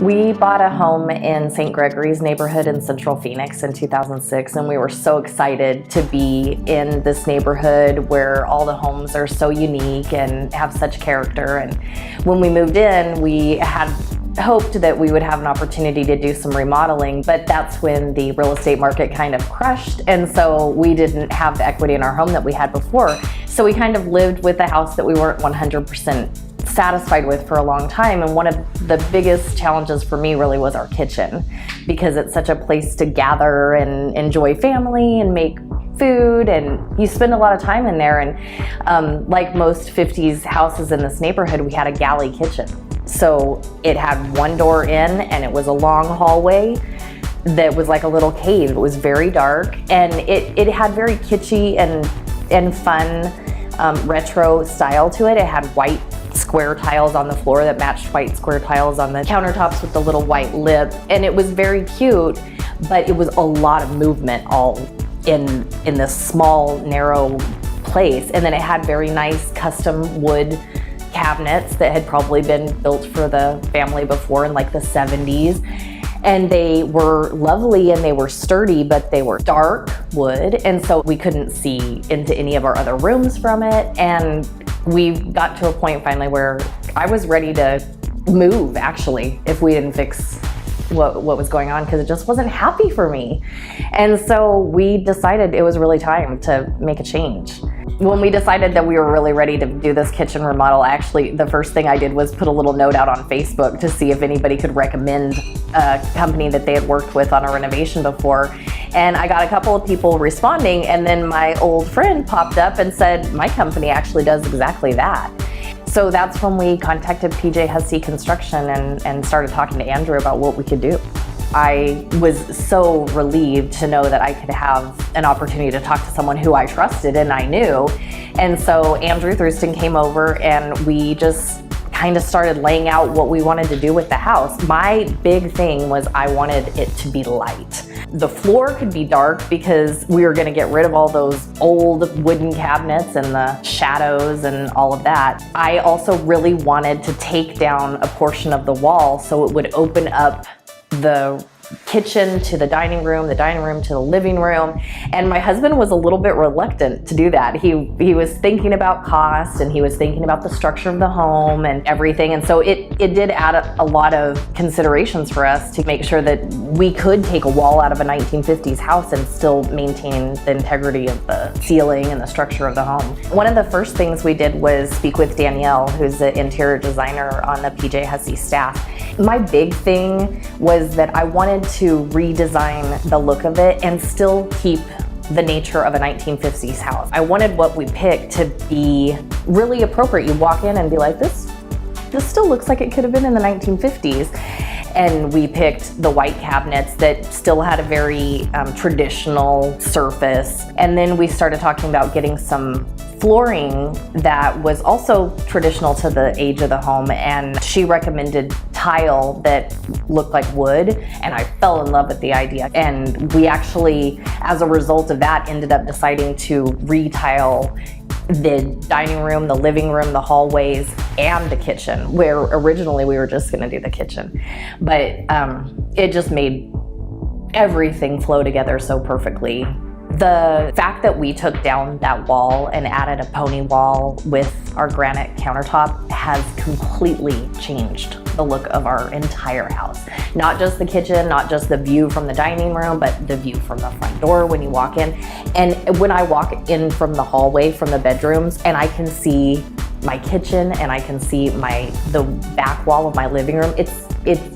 We bought a home in St. Gregory's neighborhood in Central Phoenix in 2006, and we were so excited to be in this neighborhood where all the homes are so unique and have such character. And when we moved in, we had hoped that we would have an opportunity to do some remodeling, but that's when the real estate market kind of crashed, and so we didn't have the equity in our home that we had before. So we kind of lived with a house that we weren't 100% satisfied with for a long time. And one of the biggest challenges for me really was our kitchen, because it's such a place to gather and enjoy family and make food, and you spend a lot of time in there. And like most 50s houses in this neighborhood, we had a galley kitchen. So it had one door in, and it was a long hallway that was like a little cave. It was very dark, and it had very kitschy and fun retro style to it. It had white square tiles on the floor that matched white square tiles on the countertops with the little white lip, and it was very cute, but it was a lot of movement all in this small narrow place. And then it had very nice custom wood cabinets that had probably been built for the family before in like the 70s. And they were lovely and they were sturdy, but they were dark wood, and so we couldn't see into any of our other rooms from it. And we got to a point finally where I was ready to move, actually, if we didn't fix what was going on, because it just wasn't happy for me. And so we decided it was really time to make a change. When we decided that we were really ready to do this kitchen remodel, actually the first thing I did was put a little note out on Facebook to see if anybody could recommend a company that they had worked with on a renovation before. And I got a couple of people responding, and then my old friend popped up and said, my company actually does exactly that. So that's when we contacted PJH Construction and started talking to Andrew about what we could do. I was so relieved to know that I could have an opportunity to talk to someone who I trusted and I knew. And so Andrew Thurston came over, and we just kind of started laying out what we wanted to do with the house. My big thing was I wanted it to be light. The floor could be dark because we were going to get rid of all those old wooden cabinets and the shadows and all of that. I also really wanted to take down a portion of the wall so it would open up the kitchen to the dining room to the living room. And my husband was a little bit reluctant to do that. He was thinking about cost, and he was thinking about the structure of the home and everything. And so it did add a lot of considerations for us to make sure that we could take a wall out of a 1950s house and still maintain the integrity of the ceiling and the structure of the home. One of the first things we did was speak with Danielle, who's the interior designer on the PJH staff. My big thing was that I wanted to redesign the look of it and still keep the nature of a 1950s house. I wanted what we picked to be really appropriate. You walk in and be like, this still looks like it could have been in the 1950s. And we picked the white cabinets that still had a very traditional surface. And then we started talking about getting some flooring that was also traditional to the age of the home, and she recommended tile that looked like wood, and I fell in love with the idea. And we actually, as a result of that, ended up deciding to retile the dining room, the living room, the hallways, and the kitchen, where originally we were just gonna do the kitchen. But it just made everything flow together so perfectly. The fact that we took down that wall and added a pony wall with our granite countertop has completely changed the look of our entire house. Not just the kitchen, not just the view from the dining room, but the view from the front door when you walk in. And when I walk in from the hallway, from the bedrooms, and I can see my kitchen and I can see the back wall of my living room, it's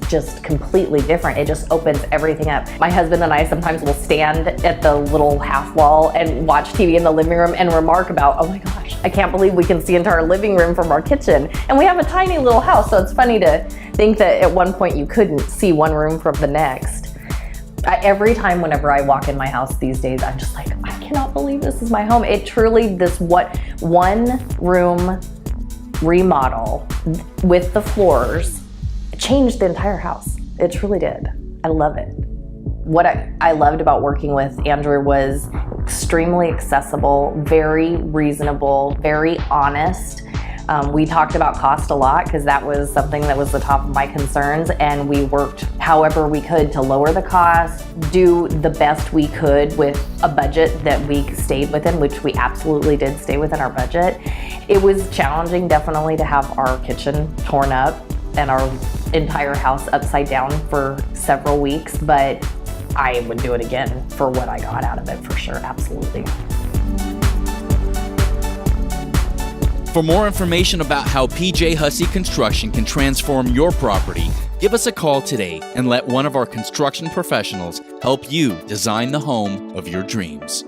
just completely different. It just opens everything up. My husband and I sometimes will stand at the little half wall and watch TV in the living room and remark about, oh my gosh, I can't believe we can see into our living room from our kitchen. And we have a tiny little house, so it's funny to think that at one point you couldn't see one room from the next. Every time whenever I walk in my house these days, I'm just like, I cannot believe this is my home. It truly, one room remodel with the floors changed the entire house. It truly did. I love it. What I loved about working with Andrew was extremely accessible, very reasonable, very honest. We talked about cost a lot because that was something that was the top of my concerns, and we worked however we could to lower the cost, do the best we could with a budget that we stayed within, which we absolutely did stay within our budget. It was challenging definitely to have our kitchen torn up and our entire house upside down for several weeks, but I would do it again for what I got out of it, for sure, absolutely. For more information about how PJH Construction can transform your property, give us a call today and let one of our construction professionals help you design the home of your dreams.